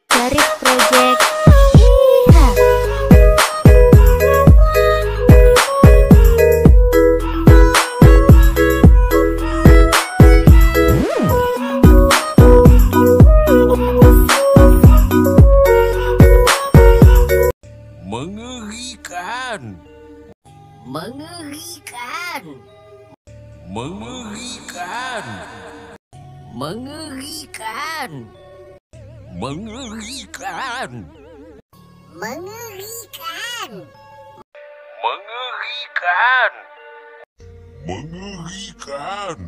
Garis Project. Mengerikan. Mengerikan. Mengerikan. Mengerikan. Mengerikan. Mengerikan. Mengerikan. Mengerikan.